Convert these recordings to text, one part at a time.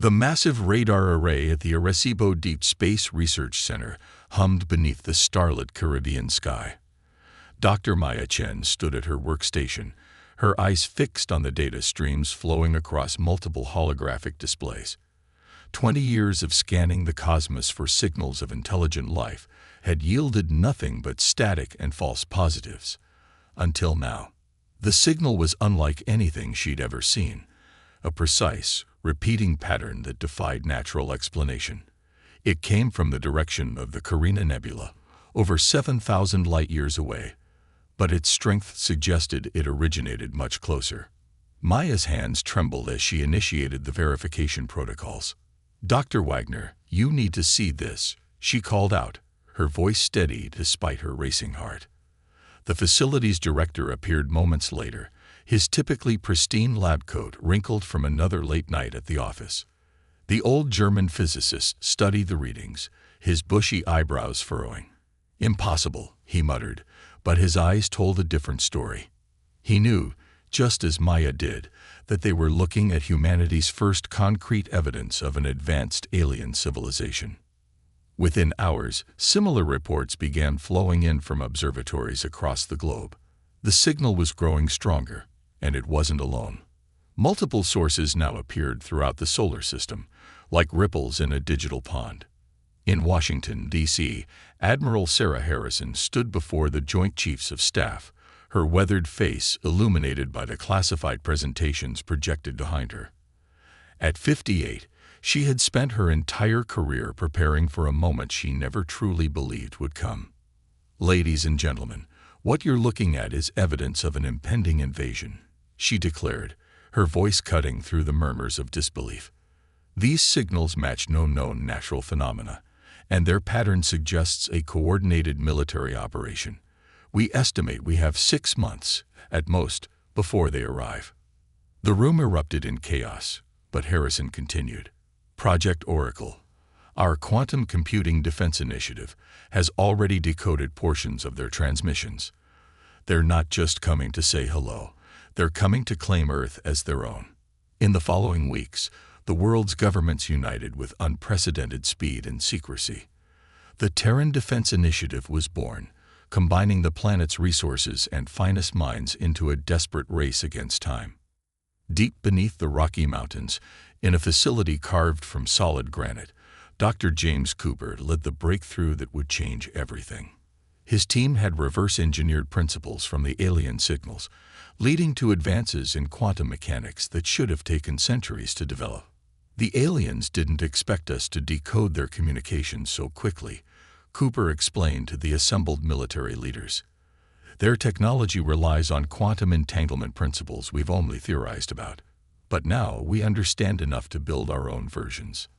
The massive radar array at the Arecibo Deep Space Research Center hummed beneath the starlit Caribbean sky. Dr. Maya Chen stood at her workstation, her eyes fixed on the data streams flowing across multiple holographic displays. 20 years of scanning the cosmos for signals of intelligent life had yielded nothing but static and false positives. Until now. The signal was unlike anything she'd ever seen, a precise, repeating pattern that defied natural explanation. It came from the direction of the Carina Nebula, over 7,000 light-years away, but its strength suggested it originated much closer. Maya's hands trembled as she initiated the verification protocols. "Dr. Wagner, you need to see this," she called out, her voice steady despite her racing heart. The facility's director appeared moments later, his typically pristine lab coat wrinkled from another late night at the office. The old German physicist studied the readings, his bushy eyebrows furrowing. "Impossible," he muttered, but his eyes told a different story. He knew, just as Maya did, that they were looking at humanity's first concrete evidence of an advanced alien civilization. Within hours, similar reports began flowing in from observatories across the globe. The signal was growing stronger, and it wasn't alone. Multiple sources now appeared throughout the solar system, like ripples in a digital pond. In Washington, D.C., Admiral Sarah Harrison stood before the Joint Chiefs of Staff, her weathered face illuminated by the classified presentations projected behind her. At 58, she had spent her entire career preparing for a moment she never truly believed would come. "Ladies and gentlemen, what you're looking at is evidence of an impending invasion," she declared, her voice cutting through the murmurs of disbelief. "These signals match no known natural phenomena, and their pattern suggests a coordinated military operation. We estimate we have 6 months, at most, before they arrive." The room erupted in chaos, but Harrison continued. "Project Oracle, our quantum computing defense initiative, has already decoded portions of their transmissions. They're not just coming to say hello, they're coming to claim Earth as their own." In the following weeks, the world's governments united with unprecedented speed and secrecy. The Terran Defense Initiative was born, combining the planet's resources and finest minds into a desperate race against time. Deep beneath the Rocky Mountains, in a facility carved from solid granite, Dr. James Cooper led the breakthrough that would change everything. His team had reverse-engineered principles from the alien signals, leading to advances in quantum mechanics that should have taken centuries to develop. "The aliens didn't expect us to decode their communications so quickly," Cooper explained to the assembled military leaders. "Their technology relies on quantum entanglement principles we've only theorized about. But now we understand enough to build our own versions."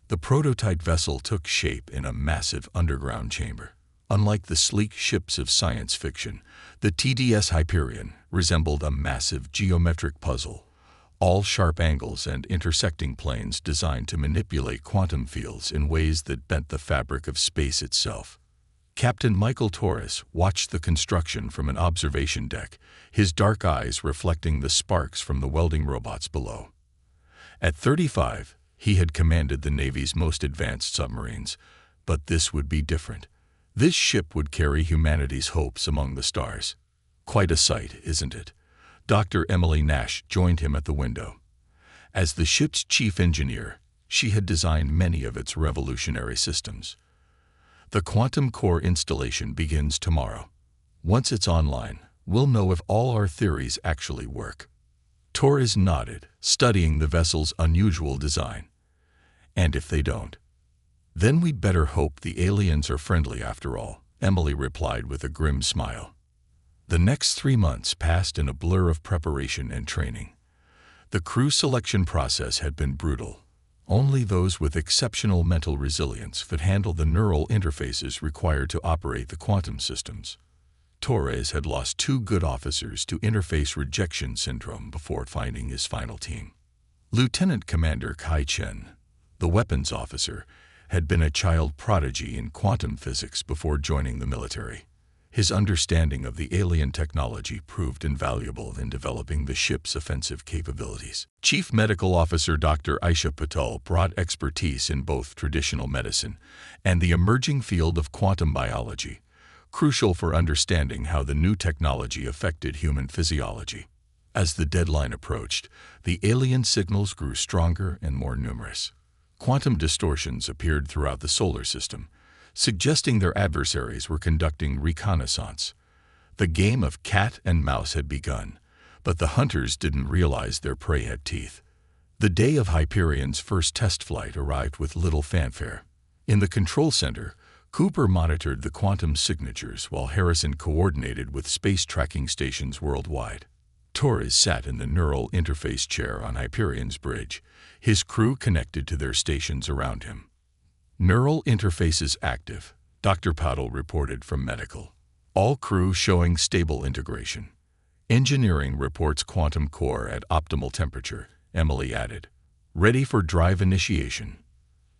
The prototype vessel took shape in a massive underground chamber. Unlike the sleek ships of science fiction, the TDS Hyperion resembled a massive geometric puzzle, all sharp angles and intersecting planes designed to manipulate quantum fields in ways that bent the fabric of space itself. Captain Michael Torres watched the construction from an observation deck, his dark eyes reflecting the sparks from the welding robots below. At 35, he had commanded the Navy's most advanced submarines, but this would be different. This ship would carry humanity's hopes among the stars. "Quite a sight, isn't it?" Dr. Emily Nash joined him at the window. As the ship's chief engineer, she had designed many of its revolutionary systems. "The quantum core installation begins tomorrow. Once it's online, we'll know if all our theories actually work." Torres nodded, studying the vessel's unusual design. "And if they don't? Then we'd better hope the aliens are friendly after all," Emily replied with a grim smile. The next 3 months passed in a blur of preparation and training. The crew selection process had been brutal. Only those with exceptional mental resilience could handle the neural interfaces required to operate the quantum systems. Torres had lost 2 good officers to interface rejection syndrome before finding his final team. Lieutenant Commander Kai Chen, the weapons officer, had been a child prodigy in quantum physics before joining the military. His understanding of the alien technology proved invaluable in developing the ship's offensive capabilities. Chief Medical Officer Dr. Aisha Patel brought expertise in both traditional medicine and the emerging field of quantum biology, crucial for understanding how the new technology affected human physiology. As the deadline approached, the alien signals grew stronger and more numerous. Quantum distortions appeared throughout the solar system, suggesting their adversaries were conducting reconnaissance. The game of cat and mouse had begun, but the hunters didn't realize their prey had teeth. The day of Hyperion's first test flight arrived with little fanfare. In the control center, Cooper monitored the quantum signatures while Harrison coordinated with space tracking stations worldwide. Torres sat in the neural interface chair on Hyperion's bridge, his crew connected to their stations around him. Neural interfaces active, Dr. Paddle reported from Medical. All crew showing stable integration. Engineering reports quantum core at optimal temperature, Emily added. Ready for drive initiation.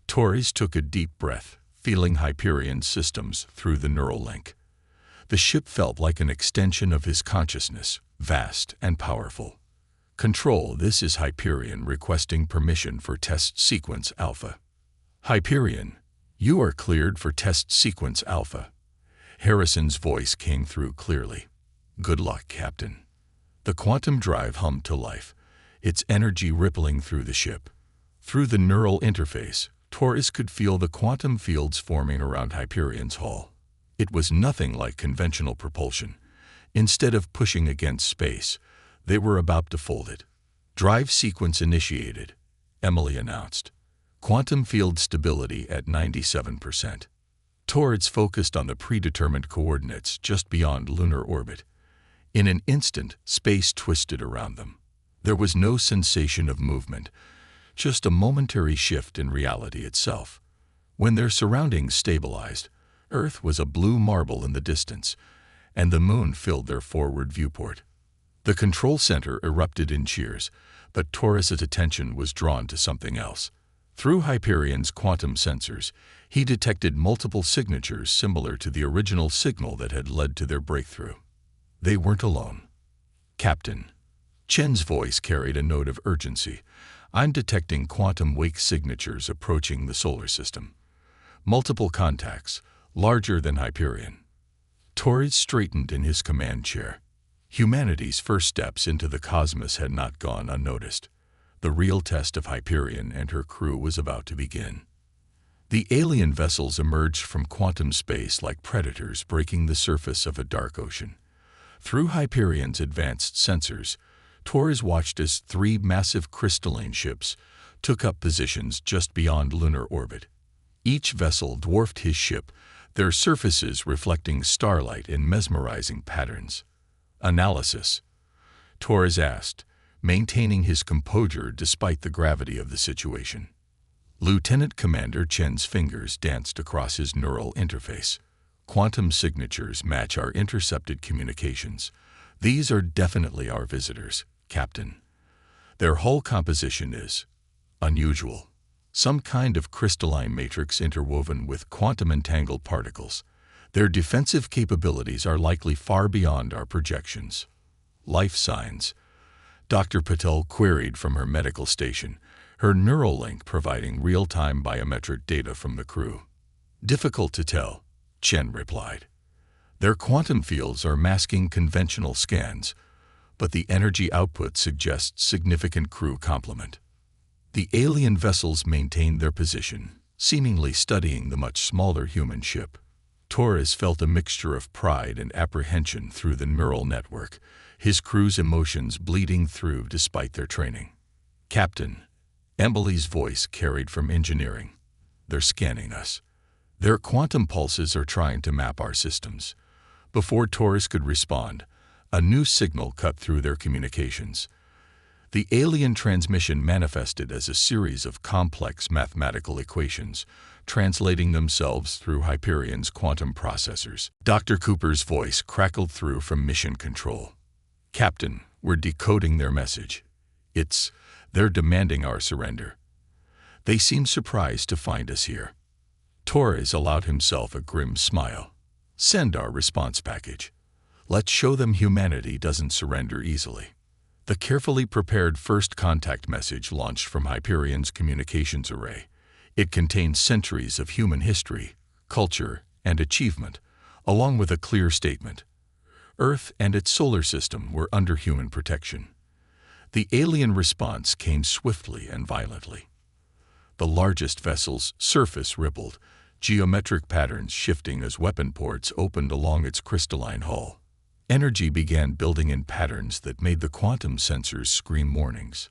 Torres took a deep breath, feeling Hyperion's systems through the neural link. The ship felt like an extension of his consciousness, vast and powerful. Control, this is Hyperion requesting permission for test sequence Alpha. Hyperion, you are cleared for test sequence Alpha. Harrison's voice came through clearly. Good luck, Captain. The quantum drive hummed to life, its energy rippling through the ship. Through the neural interface, Torres could feel the quantum fields forming around Hyperion's hull. It was nothing like conventional propulsion. Instead of pushing against space, they were about to fold it. Drive sequence initiated, Emily announced. Quantum field stability at 97%. Torres focused on the predetermined coordinates just beyond lunar orbit. In an instant, space twisted around them. There was no sensation of movement, just a momentary shift in reality itself. When their surroundings stabilized, Earth was a blue marble in the distance, and the moon filled their forward viewport. The control center erupted in cheers, but Torres's attention was drawn to something else. Through Hyperion's quantum sensors, he detected multiple signatures similar to the original signal that had led to their breakthrough. They weren't alone. Captain. Chen's voice carried a note of urgency. I'm detecting quantum wake signatures approaching the solar system. Multiple contacts, larger than Hyperion. Torres straightened in his command chair. Humanity's first steps into the cosmos had not gone unnoticed. The real test of Hyperion and her crew was about to begin. The alien vessels emerged from quantum space like predators breaking the surface of a dark ocean. Through Hyperion's advanced sensors, Torres watched as 3 massive crystalline ships took up positions just beyond lunar orbit. Each vessel dwarfed his ship, their surfaces reflecting starlight in mesmerizing patterns. Analysis, Torres asked, maintaining his composure despite the gravity of the situation. Lieutenant Commander Chen's fingers danced across his neural interface. Quantum signatures match our intercepted communications. These are definitely our visitors, Captain. Their hull composition is unusual. Some kind of crystalline matrix interwoven with quantum-entangled particles. Their defensive capabilities are likely far beyond our projections. Life signs, Dr. Patel queried from her medical station, her neural link providing real-time biometric data from the crew. Difficult to tell, Chen replied. Their quantum fields are masking conventional scans, but the energy output suggests significant crew complement. The alien vessels maintained their position, seemingly studying the much smaller human ship. Torres felt a mixture of pride and apprehension through the neural network, his crew's emotions bleeding through despite their training. Captain, Emily's voice carried from engineering. They're scanning us. Their quantum pulses are trying to map our systems. Before Torres could respond, a new signal cut through their communications. The alien transmission manifested as a series of complex mathematical equations, translating themselves through Hyperion's quantum processors. Dr. Cooper's voice crackled through from mission control. Captain, we're decoding their message. They're demanding our surrender. They seem surprised to find us here. Torres allowed himself a grim smile. Send our response package. Let's show them humanity doesn't surrender easily. The carefully prepared first contact message launched from Hyperion's communications array. It contained centuries of human history, culture, and achievement, along with a clear statement. Earth and its solar system were under human protection. The alien response came swiftly and violently. The largest vessel's surface rippled, geometric patterns shifting as weapon ports opened along its crystalline hull. Energy began building in patterns that made the quantum sensors scream warnings.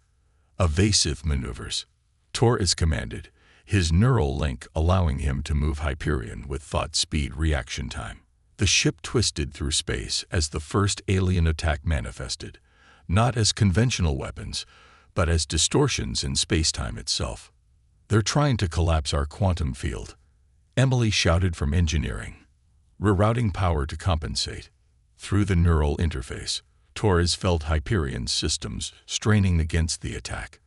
Evasive maneuvers. Torres commanded, his neural link allowing him to move Hyperion with thought-speed reaction time. The ship twisted through space as the first alien attack manifested, not as conventional weapons, but as distortions in space-time itself. "They're trying to collapse our quantum field," Emily shouted from engineering. "Rerouting power to compensate." Through the neural interface, Torres felt Hyperion's systems straining against the attack.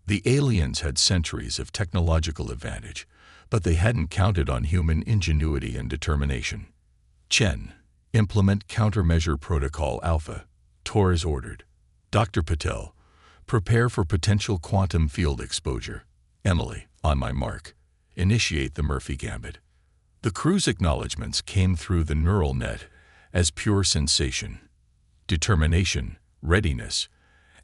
The aliens had centuries of technological advantage, but they hadn't counted on human ingenuity and determination. "Chen, implement countermeasure protocol Alpha," Torres ordered. "Dr. Patel, prepare for potential quantum field exposure." Emily, on my mark. Initiate the Murphy Gambit. The crew's acknowledgments came through the neural net as pure sensation, determination, readiness,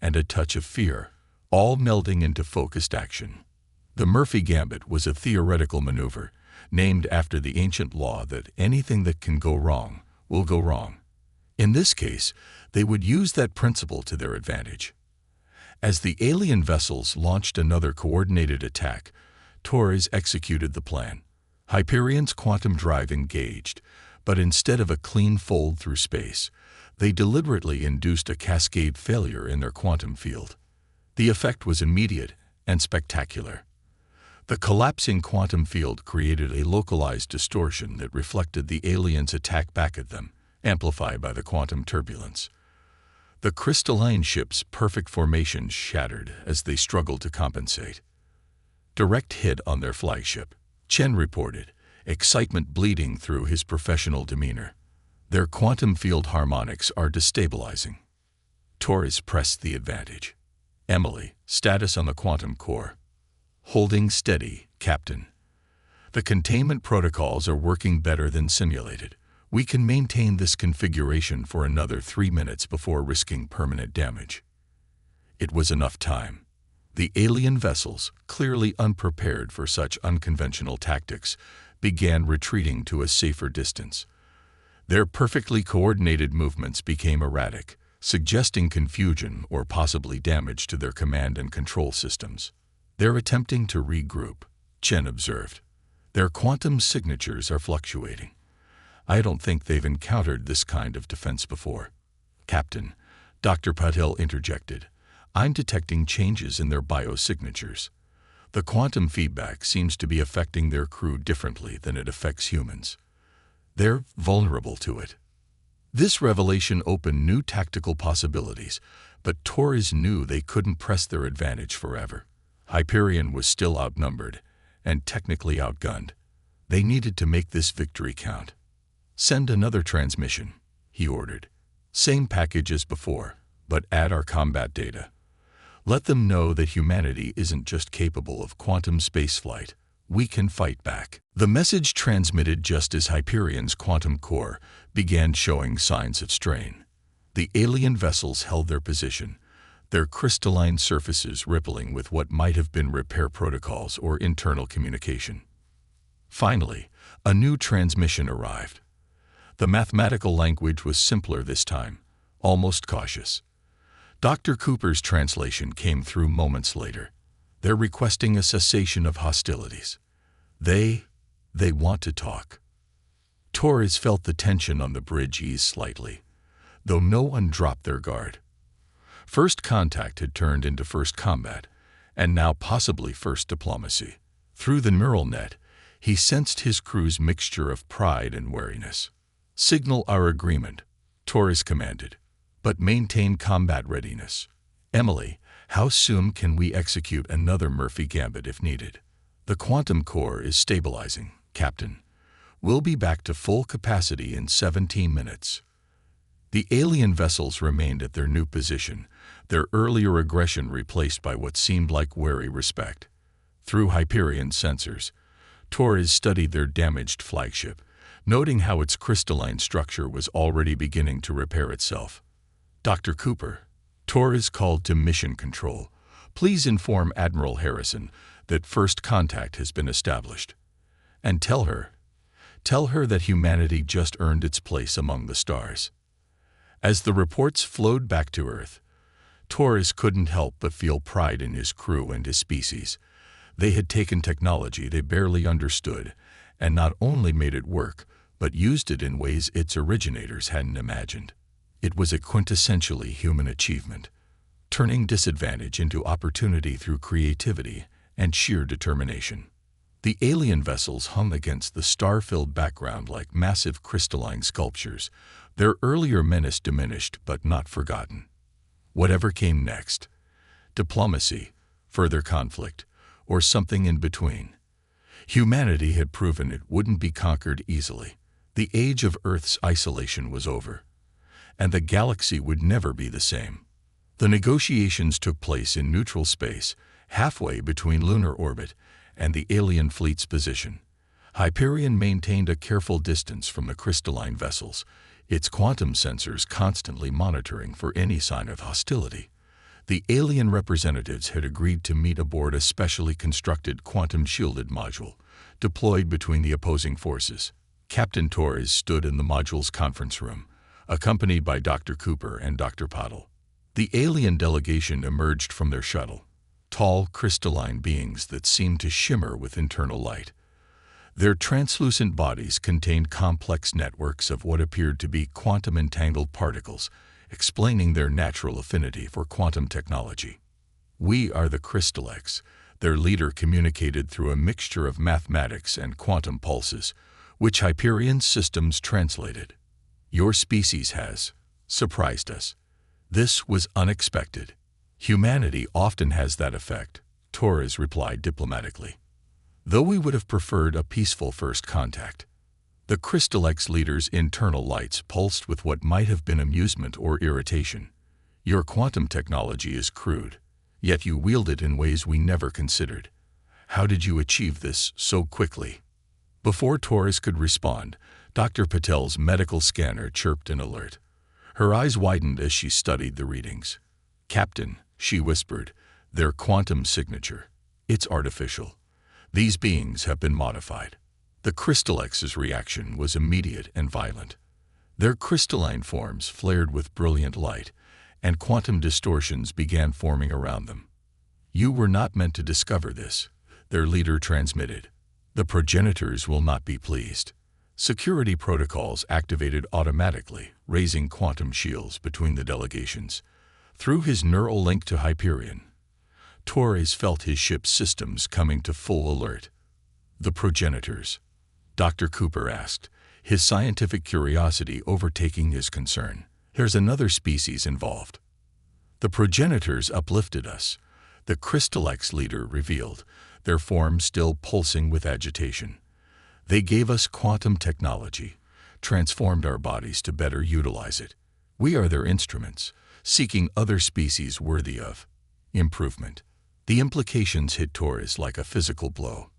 and a touch of fear, all melding into focused action. The Murphy Gambit was a theoretical maneuver, named after the ancient law that anything that can go wrong will go wrong. In this case, they would use that principle to their advantage. As the alien vessels launched another coordinated attack, Torres executed the plan. Hyperion's quantum drive engaged, but instead of a clean fold through space, they deliberately induced a cascade failure in their quantum field. The effect was immediate and spectacular. The collapsing quantum field created a localized distortion that reflected the aliens' attack back at them, amplified by the quantum turbulence. The crystalline ship's perfect formation shattered as they struggled to compensate. "Direct hit on their flagship," Chen reported, excitement bleeding through his professional demeanor. "Their quantum field harmonics are destabilizing." Torres pressed the advantage. "Emily, status on the quantum core." "Holding steady, Captain. The containment protocols are working better than simulated. We can maintain this configuration for another 3 minutes before risking permanent damage." It was enough time. The alien vessels, clearly unprepared for such unconventional tactics, began retreating to a safer distance. Their perfectly coordinated movements became erratic, suggesting confusion or possibly damage to their command and control systems. "They're attempting to regroup," Chen observed. "Their quantum signatures are fluctuating. I don't think they've encountered this kind of defense before." "Captain," Dr. Patel interjected, "I'm detecting changes in their biosignatures. The quantum feedback seems to be affecting their crew differently than it affects humans. They're vulnerable to it." This revelation opened new tactical possibilities, but Torres knew they couldn't press their advantage forever. Hyperion was still outnumbered and technically outgunned. They needed to make this victory count. "Send another transmission," he ordered. "Same package as before, but add our combat data. Let them know that humanity isn't just capable of quantum spaceflight. We can fight back." The message transmitted just as Hyperion's quantum core began showing signs of strain. The alien vessels held their position, their crystalline surfaces rippling with what might have been repair protocols or internal communication. Finally, a new transmission arrived. The mathematical language was simpler this time, almost cautious. Dr. Cooper's translation came through moments later. "They're requesting a cessation of hostilities. They want to talk." Torres felt the tension on the bridge ease slightly, though no one dropped their guard. First contact had turned into first combat, and now possibly first diplomacy. Through the neural net, he sensed his crew's mixture of pride and wariness. "Signal our agreement," Torres commanded, "but maintain combat readiness. Emily, how soon can we execute another Murphy Gambit if needed?" "The quantum core is stabilizing, Captain. We'll be back to full capacity in 17 minutes. The alien vessels remained at their new position, their earlier aggression replaced by what seemed like wary respect. Through Hyperion sensors, Torres studied their damaged flagship, noting how its crystalline structure was already beginning to repair itself. Dr. Cooper, Torres called to Mission Control. Please inform Admiral Harrison that first contact has been established. And tell her that humanity just earned its place among the stars. As the reports flowed back to Earth, Torres couldn't help but feel pride in his crew and his species. They had taken technology they barely understood and not only made it work, but used it in ways its originators hadn't imagined. It was a quintessentially human achievement, turning disadvantage into opportunity through creativity and sheer determination. The alien vessels hung against the star-filled background like massive crystalline sculptures, their earlier menace diminished but not forgotten. Whatever came next, diplomacy, further conflict, or something in between, humanity had proven it wouldn't be conquered easily. The age of Earth's isolation was over, and the galaxy would never be the same. The negotiations took place in neutral space, halfway between lunar orbit and the alien fleet's position. Hyperion maintained a careful distance from the crystalline vessels, its quantum sensors constantly monitoring for any sign of hostility. The alien representatives had agreed to meet aboard a specially constructed quantum-shielded module, deployed between the opposing forces. Captain Torres stood in the module's conference room, accompanied by Dr. Cooper and Dr. Pottle. The alien delegation emerged from their shuttle, tall, crystalline beings that seemed to shimmer with internal light. Their translucent bodies contained complex networks of what appeared to be quantum-entangled particles, explaining their natural affinity for quantum technology. "We are the Crystallex," their leader communicated through a mixture of mathematics and quantum pulses, which Hyperion's systems translated. "Your species has surprised us. This was unexpected." "Humanity often has that effect," Torres replied diplomatically, "though we would have preferred a peaceful first contact." The Crystallex leader's internal lights pulsed with what might have been amusement or irritation. "Your quantum technology is crude, yet you wield it in ways we never considered. How did you achieve this so quickly?" Before Torres could respond, Dr. Patel's medical scanner chirped an alert. Her eyes widened as she studied the readings. "Captain," she whispered, "their quantum signature. It's artificial. These beings have been modified." The Crystallex's reaction was immediate and violent. Their crystalline forms flared with brilliant light, and quantum distortions began forming around them. "You were not meant to discover this," their leader transmitted. "The progenitors will not be pleased." Security protocols activated automatically, raising quantum shields between the delegations. Through his neural link to Hyperion, Torres felt his ship's systems coming to full alert. "The progenitors?" Dr. Cooper asked, his scientific curiosity overtaking his concern. "There's another species involved." "The progenitors uplifted us," the Crystallex leader revealed, their forms still pulsing with agitation. "They gave us quantum technology, transformed our bodies to better utilize it. We are their instruments, seeking other species worthy of improvement." The implications hit Torres like a physical blow.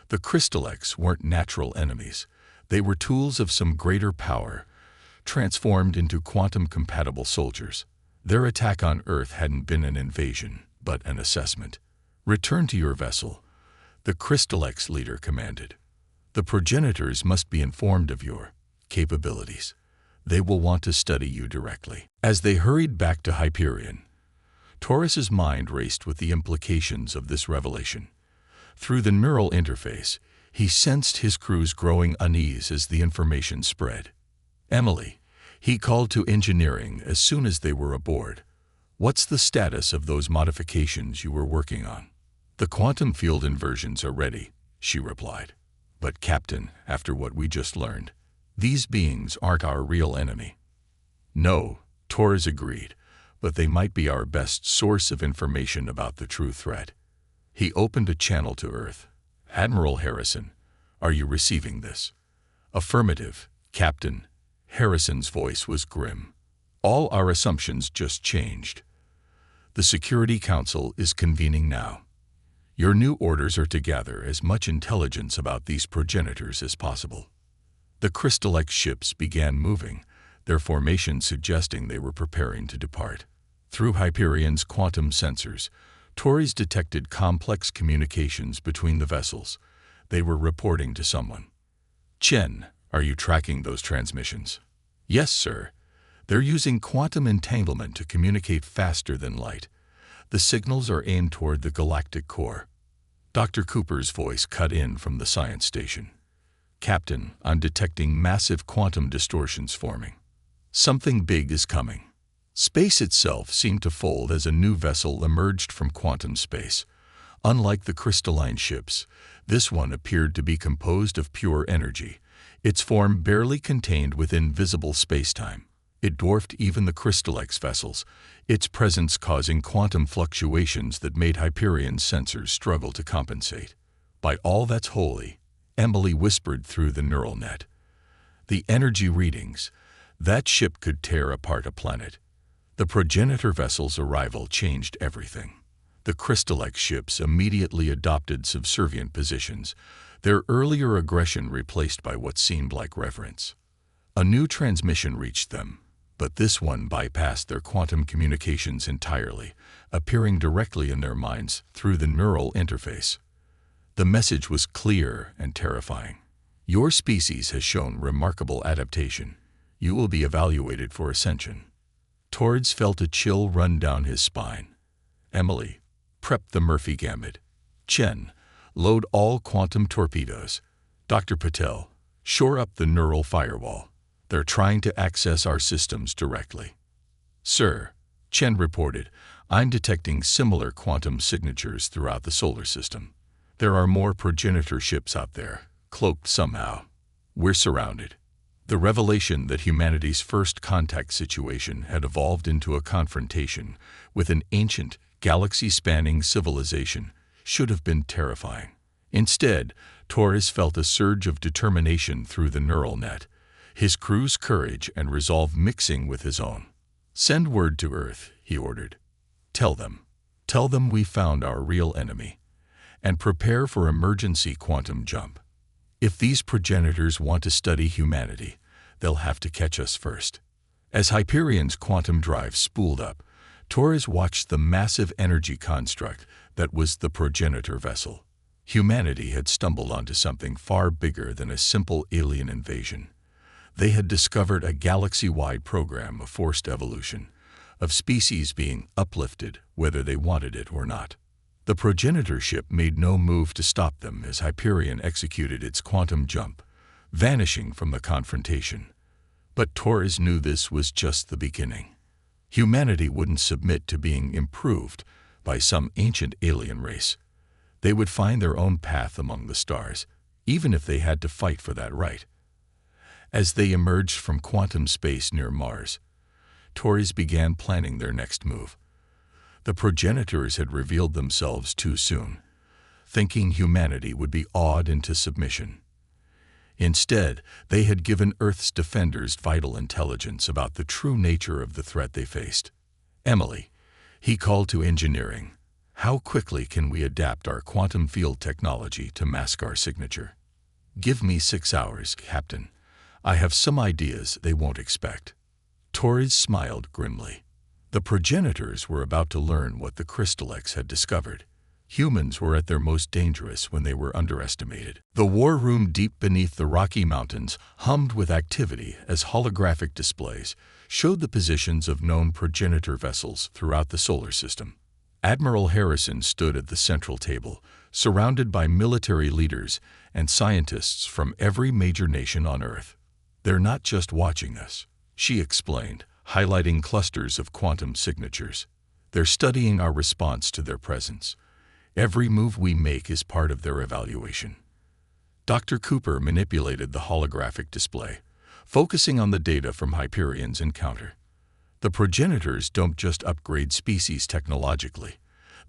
The Crystallex weren't natural enemies. They were tools of some greater power, transformed into quantum-compatible soldiers. Their attack on Earth hadn't been an invasion, but an assessment. "Return to your vessel," the Crystallex leader commanded. "The progenitors must be informed of your capabilities. They will want to study you directly." As they hurried back to Hyperion, Torres's mind raced with the implications of this revelation. Through the neural interface, he sensed his crew's growing unease as the information spread. "Emily," he called to engineering as soon as they were aboard. "What's the status of those modifications you were working on?" "The quantum field inversions are ready," she replied. "But Captain, after what we just learned, these beings aren't our real enemy." "No," Torres agreed, "but they might be our best source of information about the true threat." He opened a channel to Earth. "Admiral Harrison, are you receiving this? Affirmative, Captain. Harrison's voice was grim. All our assumptions just changed. The Security Council is convening now. Your new orders are to gather as much intelligence about these progenitors as possible. The Crystallex ships began moving, their formation suggesting they were preparing to depart. Through Hyperion's quantum sensors, Torres detected complex communications between the vessels. They were reporting to someone. Chen, are you tracking those transmissions? Yes, sir. They're using quantum entanglement to communicate faster than light. The signals are aimed toward the galactic core. Dr. Cooper's voice cut in from the science station. Captain, I'm detecting massive quantum distortions forming. Something big is coming. Space itself seemed to fold as a new vessel emerged from quantum space. Unlike the crystalline ships, this one appeared to be composed of pure energy, its form barely contained within visible space-time. It dwarfed even the Crystallex vessels, its presence causing quantum fluctuations that made Hyperion's sensors struggle to compensate. By all that's holy, Emily whispered through the neural net. The energy readings, that ship could tear apart a planet. The progenitor vessel's arrival changed everything. The Crystallex ships immediately adopted subservient positions, their earlier aggression replaced by what seemed like reverence. A new transmission reached them, but this one bypassed their quantum communications entirely, appearing directly in their minds through the neural interface. The message was clear and terrifying. Your species has shown remarkable adaptation. You will be evaluated for ascension. Torres felt a chill run down his spine. Emily, prep the Murphy Gambit. Chen, load all quantum torpedoes. Dr. Patel, shore up the neural firewall. They're trying to access our systems directly. Sir, Chen reported, I'm detecting similar quantum signatures throughout the solar system. There are more progenitor ships out there, cloaked somehow. We're surrounded. The revelation that humanity's first contact situation had evolved into a confrontation with an ancient, galaxy-spanning civilization should have been terrifying. Instead, Torres felt a surge of determination through the neural net, his crew's courage and resolve mixing with his own. Send word to Earth, he ordered. Tell them we found our real enemy, and prepare for emergency quantum jump. If these progenitors want to study humanity, they'll have to catch us first. As Hyperion's quantum drive spooled up, Torres watched the massive energy construct that was the progenitor vessel. Humanity had stumbled onto something far bigger than a simple alien invasion. They had discovered a galaxy-wide program of forced evolution, of species being uplifted whether they wanted it or not. The progenitor ship made no move to stop them as Hyperion executed its quantum jump, vanishing from the confrontation. But Torres knew this was just the beginning. Humanity wouldn't submit to being improved by some ancient alien race. They would find their own path among the stars, even if they had to fight for that right. As they emerged from quantum space near Mars, Torres began planning their next move. The progenitors had revealed themselves too soon, thinking humanity would be awed into submission. Instead, they had given Earth's defenders vital intelligence about the true nature of the threat they faced. Emily, he called to engineering, how quickly can we adapt our quantum field technology to mask our signature? Give me 6 hours, Captain. I have some ideas they won't expect. Torres smiled grimly. The progenitors were about to learn what the Crystallex had discovered. Humans were at their most dangerous when they were underestimated. The war room deep beneath the Rocky Mountains hummed with activity as holographic displays showed the positions of known progenitor vessels throughout the solar system. Admiral Harrison stood at the central table, surrounded by military leaders and scientists from every major nation on Earth. They're not just watching us, she explained, highlighting clusters of quantum signatures. They're studying our response to their presence. Every move we make is part of their evaluation. Dr. Cooper manipulated the holographic display, focusing on the data from Hyperion's encounter. The progenitors don't just upgrade species technologically.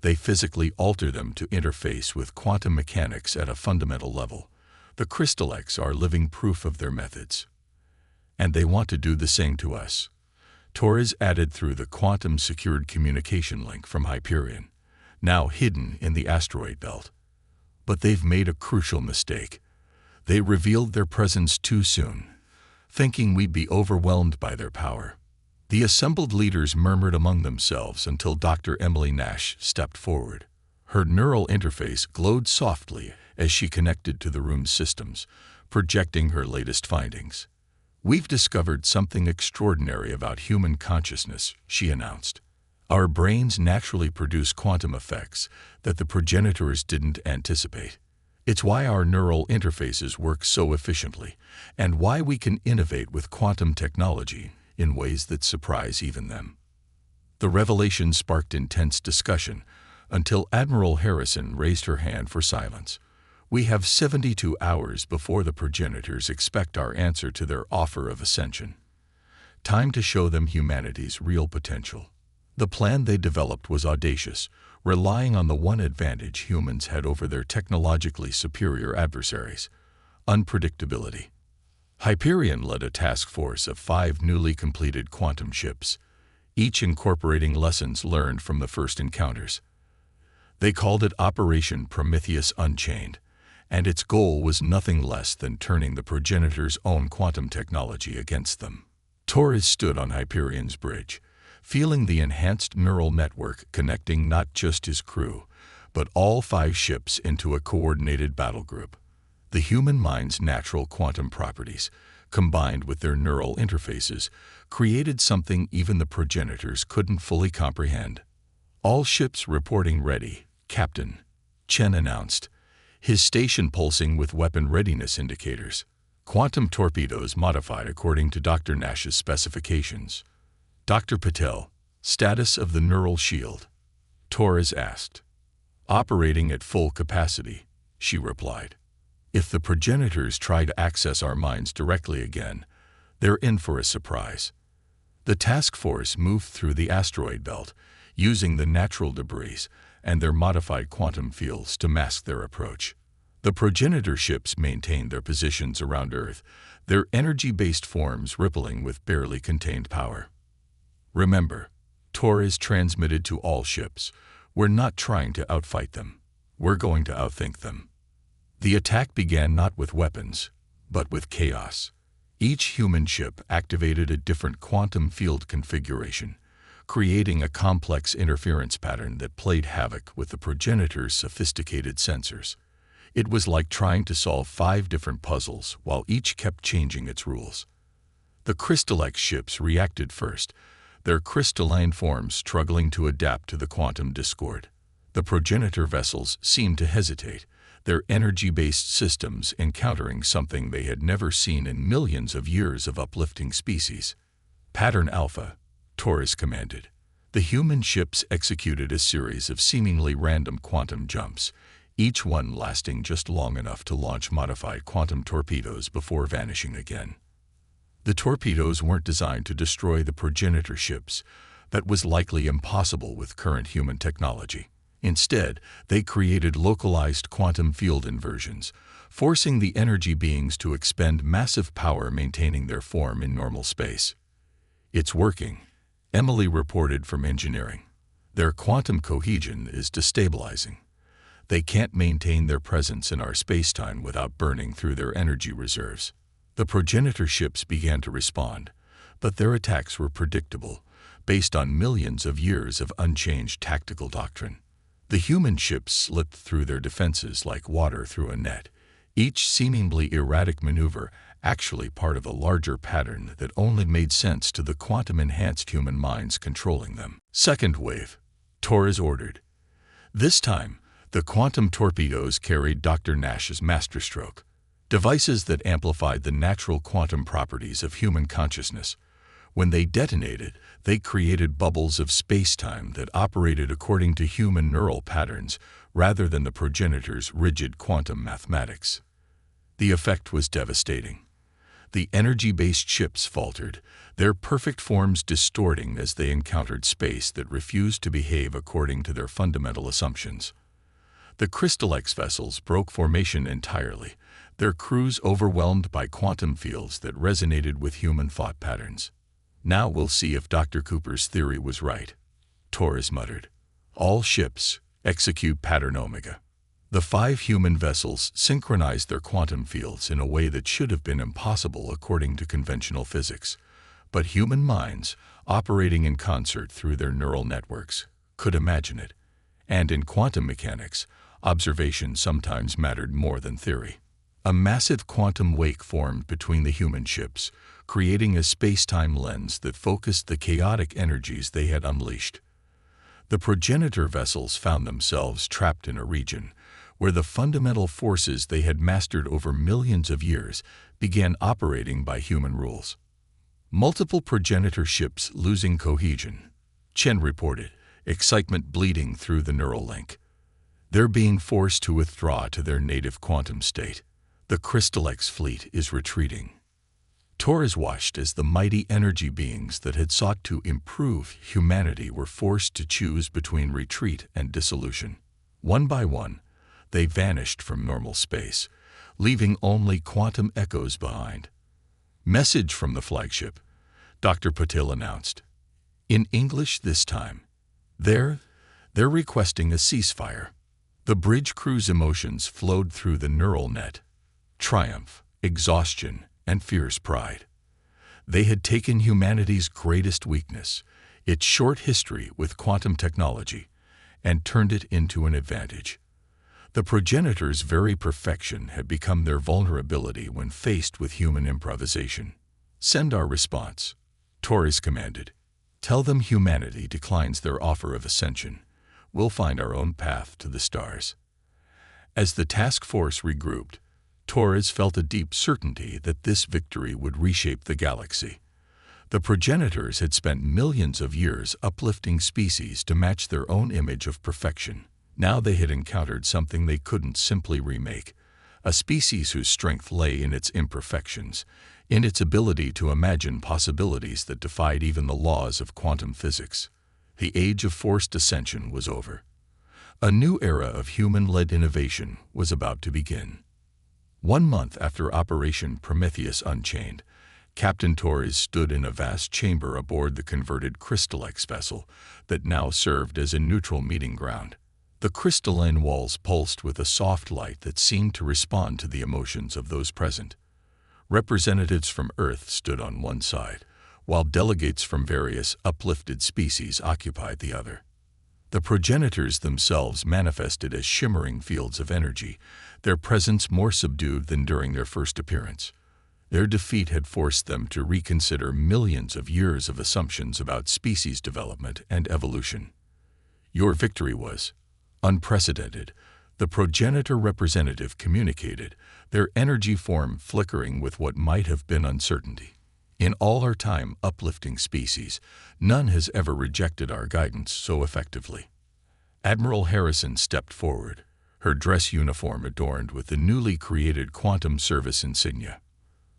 They physically alter them to interface with quantum mechanics at a fundamental level. The Crystallex are living proof of their methods. And they want to do the same to us. Torres added through the quantum-secured communication link from Hyperion, now hidden in the asteroid belt. But they've made a crucial mistake. They revealed their presence too soon, thinking we'd be overwhelmed by their power. The assembled leaders murmured among themselves until Dr. Emily Nash stepped forward. Her neural interface glowed softly as she connected to the room's systems, projecting her latest findings. "We've discovered something extraordinary about human consciousness," she announced. "Our brains naturally produce quantum effects that the progenitors didn't anticipate. It's why our neural interfaces work so efficiently, and why we can innovate with quantum technology in ways that surprise even them." The revelation sparked intense discussion until Admiral Harrison raised her hand for silence. "We have 72 hours before the progenitors expect our answer to their offer of ascension. Time to show them humanity's real potential." The plan they developed was audacious, relying on the one advantage humans had over their technologically superior adversaries: unpredictability. Hyperion led a task force of 5 newly completed quantum ships, each incorporating lessons learned from the first encounters. They called it Operation Prometheus Unchained, and its goal was nothing less than turning the progenitors' own quantum technology against them. Torres stood on Hyperion's bridge, feeling the enhanced neural network connecting not just his crew, but all 5 ships into a coordinated battle group. The human mind's natural quantum properties, combined with their neural interfaces, created something even the progenitors couldn't fully comprehend. "All ships reporting ready, Captain," Chen announced, his station pulsing with weapon readiness indicators. "Quantum torpedoes modified according to Dr. Nash's specifications." "Dr. Patel, status of the neural shield?" Torres asked. "Operating at full capacity," she replied. "If the progenitors try to access our minds directly again, they're in for a surprise." The task force moved through the asteroid belt, using the natural debris and their modified quantum fields to mask their approach. The progenitor ships maintained their positions around Earth, their energy-based forms rippling with barely contained power. "Remember," Torres transmitted to all ships, "we're not trying to outfight them. We're going to outthink them." The attack began not with weapons, but with chaos. Each human ship activated a different quantum field configuration, creating a complex interference pattern that played havoc with the progenitors' sophisticated sensors. It was like trying to solve 5 different puzzles while each kept changing its rules. The Crystallex ships reacted first, their crystalline forms struggling to adapt to the quantum discord. The progenitor vessels seemed to hesitate, their energy-based systems encountering something they had never seen in millions of years of uplifting species. "Pattern Alpha," Torres commanded. The human ships executed a series of seemingly random quantum jumps, each one lasting just long enough to launch modified quantum torpedoes before vanishing again. The torpedoes weren't designed to destroy the progenitor ships. That was likely impossible with current human technology. Instead, they created localized quantum field inversions, forcing the energy beings to expend massive power maintaining their form in normal space. "It's working," Emily reported from engineering. "Their quantum cohesion is destabilizing. They can't maintain their presence in our spacetime without burning through their energy reserves." The progenitor ships began to respond, but their attacks were predictable, based on millions of years of unchanged tactical doctrine. The human ships slipped through their defenses like water through a net, each seemingly erratic maneuver actually part of a larger pattern that only made sense to the quantum-enhanced human minds controlling them. "Second wave," Torres ordered. This time, the quantum torpedoes carried Dr. Nash's masterstroke, devices that amplified the natural quantum properties of human consciousness. When they detonated, they created bubbles of space-time that operated according to human neural patterns rather than the progenitors' rigid quantum mathematics. The effect was devastating. The energy-based ships faltered, their perfect forms distorting as they encountered space that refused to behave according to their fundamental assumptions. The Crystallex vessels broke formation entirely, their crews overwhelmed by quantum fields that resonated with human thought patterns. "Now we'll see if Dr. Cooper's theory was right," Torres muttered. "All ships, execute pattern Omega." The 5 human vessels synchronized their quantum fields in a way that should have been impossible according to conventional physics. But human minds, operating in concert through their neural networks, could imagine it. And in quantum mechanics, observation sometimes mattered more than theory. A massive quantum wake formed between the human ships, creating a space-time lens that focused the chaotic energies they had unleashed. The progenitor vessels found themselves trapped in a region where the fundamental forces they had mastered over millions of years began operating by human rules. Multiple progenitor ships losing cohesion, Chen reported, excitement bleeding through the neural link. They're being forced to withdraw to their native quantum state. The Crystal X fleet is retreating. Torres watched as the mighty energy beings that had sought to improve humanity were forced to choose between retreat and dissolution. One by one, they vanished from normal space, leaving only quantum echoes behind. "Message from the flagship," Dr. Patil announced. In English this time. They're requesting a ceasefire. The bridge crew's emotions flowed through the neural net. Triumph, exhaustion, and fierce pride. They had taken humanity's greatest weakness, its short history with quantum technology, and turned it into an advantage. The progenitor's very perfection had become their vulnerability when faced with human improvisation. "Send our response," Torres commanded. "Tell them humanity declines their offer of ascension. We'll find our own path to the stars." As the task force regrouped, Torres felt a deep certainty that this victory would reshape the galaxy. The progenitors had spent millions of years uplifting species to match their own image of perfection. Now they had encountered something they couldn't simply remake, a species whose strength lay in its imperfections, in its ability to imagine possibilities that defied even the laws of quantum physics. The age of forced ascension was over. A new era of human-led innovation was about to begin. 1 month after Operation Prometheus Unchained, Captain Torres stood in a vast chamber aboard the converted Crystal X vessel that now served as a neutral meeting ground. The crystalline walls pulsed with a soft light that seemed to respond to the emotions of those present. Representatives from Earth stood on one side, while delegates from various uplifted species occupied the other. The progenitors themselves manifested as shimmering fields of energy, their presence more subdued than during their first appearance. Their defeat had forced them to reconsider millions of years of assumptions about species development and evolution. "Your victory was unprecedented," the progenitor representative communicated, their energy form flickering with what might have been uncertainty. "In all our time uplifting species, none has ever rejected our guidance so effectively." Admiral Harrison stepped forward, her dress uniform adorned with the newly created quantum service insignia.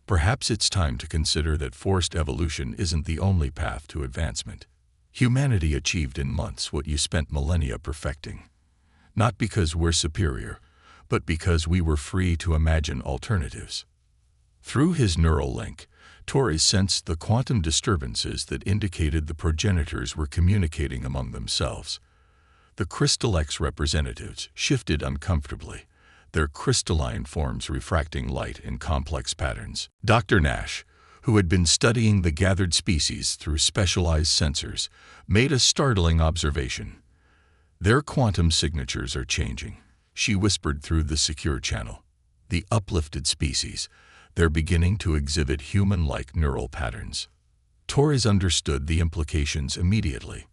"Perhaps it's time to consider that forced evolution isn't the only path to advancement. Humanity achieved in months what you spent millennia perfecting. Not because we're superior, but because we were free to imagine alternatives." Through his neural link, Torres sensed the quantum disturbances that indicated the progenitors were communicating among themselves. The Crystal X representatives shifted uncomfortably, their crystalline forms refracting light in complex patterns. Dr. Nash, who had been studying the gathered species through specialized sensors, made a startling observation. "Their quantum signatures are changing," she whispered through the secure channel. "The uplifted species, they're beginning to exhibit human-like neural patterns." Torres understood the implications immediately.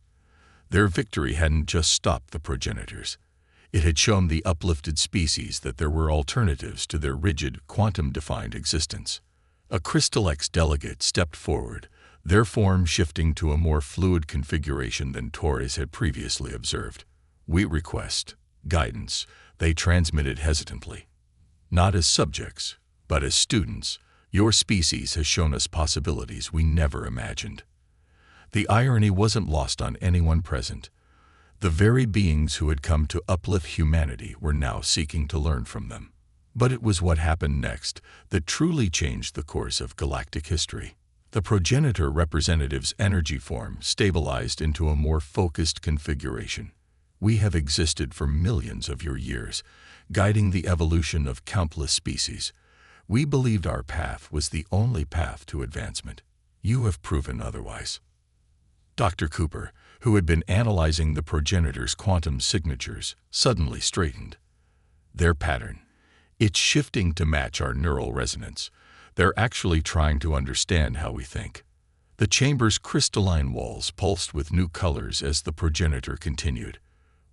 Their victory hadn't just stopped the progenitors. It had shown the uplifted species that there were alternatives to their rigid, quantum-defined existence. A Crystal X delegate stepped forward, their form shifting to a more fluid configuration than Torres had previously observed. "We request guidance," they transmitted hesitantly. "Not as subjects, but as students. Your species has shown us possibilities we never imagined." The irony wasn't lost on anyone present. The very beings who had come to uplift humanity were now seeking to learn from them. But it was what happened next that truly changed the course of galactic history. The progenitor representative's energy form stabilized into a more focused configuration. We have existed for millions of your years, guiding the evolution of countless species. We believed our path was the only path to advancement. You have proven otherwise. Dr. Cooper, who had been analyzing the progenitor's quantum signatures, suddenly straightened. Their pattern. It's shifting to match our neural resonance. They're actually trying to understand how we think. The chamber's crystalline walls pulsed with new colors as the progenitor continued.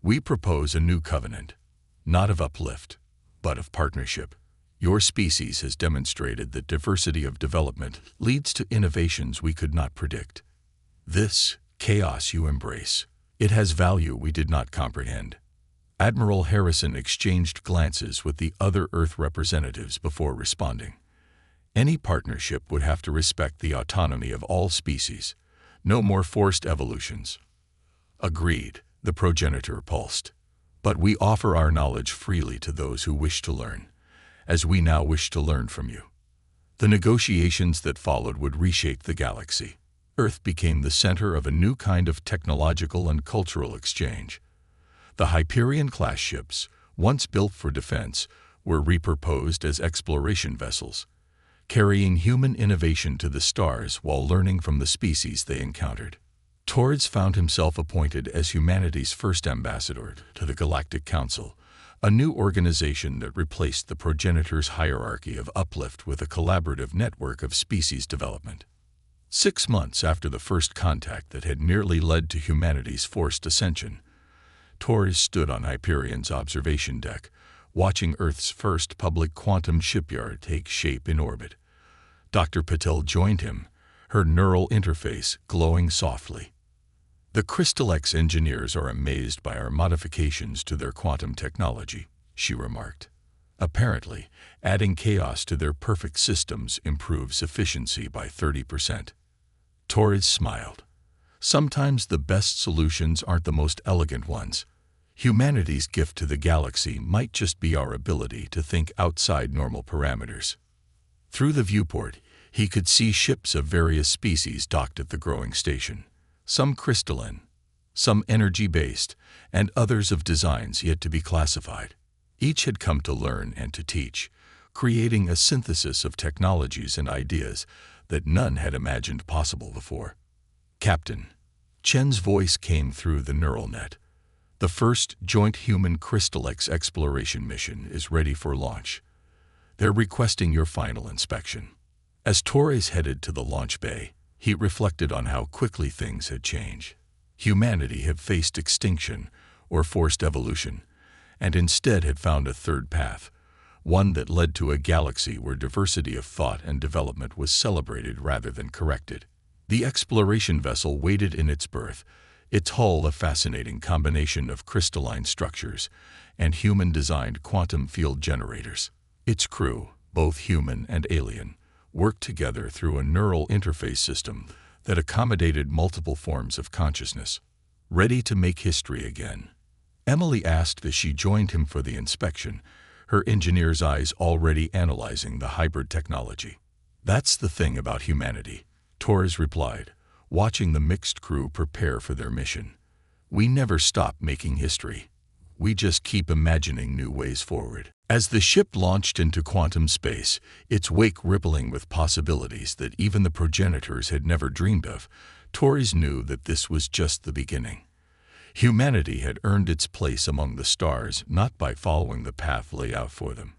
We propose a new covenant, not of uplift, but of partnership. Your species has demonstrated that diversity of development leads to innovations we could not predict. This chaos you embrace, it has value we did not comprehend. Admiral Harrison exchanged glances with the other Earth representatives before responding. Any partnership would have to respect the autonomy of all species. No more forced evolutions. Agreed, the progenitor pulsed. But we offer our knowledge freely to those who wish to learn, as we now wish to learn from you. The negotiations that followed would reshape the galaxy. Earth became the center of a new kind of technological and cultural exchange. The Hyperion-class ships, once built for defense, were repurposed as exploration vessels, carrying human innovation to the stars while learning from the species they encountered. Torres found himself appointed as humanity's first ambassador to the Galactic Council, a new organization that replaced the progenitor's hierarchy of uplift with a collaborative network of species development. 6 months after the first contact that had nearly led to humanity's forced ascension, Torres stood on Hyperion's observation deck, watching Earth's first public quantum shipyard take shape in orbit. Dr. Patel joined him, her neural interface glowing softly. The Crystal X engineers are amazed by our modifications to their quantum technology, she remarked. Apparently, adding chaos to their perfect systems improves efficiency by 30%. Torres smiled. Sometimes the best solutions aren't the most elegant ones. Humanity's gift to the galaxy might just be our ability to think outside normal parameters. Through the viewport, he could see ships of various species docked at the growing station. Some crystalline, some energy-based, and others of designs yet to be classified. Each had come to learn and to teach, creating a synthesis of technologies and ideas that none had imagined possible before. Captain, Chen's voice came through the neural net. The first joint human Crystal X exploration mission is ready for launch. They're requesting your final inspection. As Torres headed to the launch bay, he reflected on how quickly things had changed. Humanity had faced extinction or forced evolution, and instead had found a third path, one that led to a galaxy where diversity of thought and development was celebrated rather than corrected. The exploration vessel waited in its berth, its hull a fascinating combination of crystalline structures and human-designed quantum field generators. Its crew, both human and alien, worked together through a neural interface system that accommodated multiple forms of consciousness. Ready to make history again? Emily asked as she joined him for the inspection, her engineer's eyes already analyzing the hybrid technology. That's the thing about humanity, Torres replied, watching the mixed crew prepare for their mission. We never stop making history. We just keep imagining new ways forward. As the ship launched into quantum space, its wake rippling with possibilities that even the progenitors had never dreamed of, Torres knew that this was just the beginning. Humanity had earned its place among the stars not by following the path laid out for them,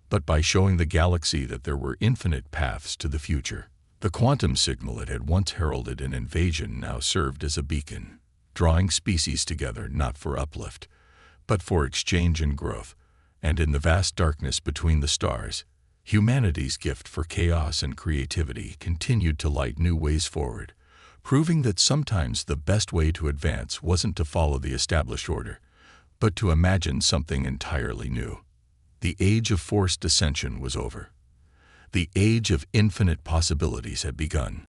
but by showing the galaxy that there were infinite paths to the future. The quantum signal that had once heralded an invasion now served as a beacon, drawing species together not for uplift, but for exchange and growth. And in the vast darkness between the stars, humanity's gift for chaos and creativity continued to light new ways forward, proving that sometimes the best way to advance wasn't to follow the established order, but to imagine something entirely new. The age of forced ascension was over. The age of infinite possibilities had begun.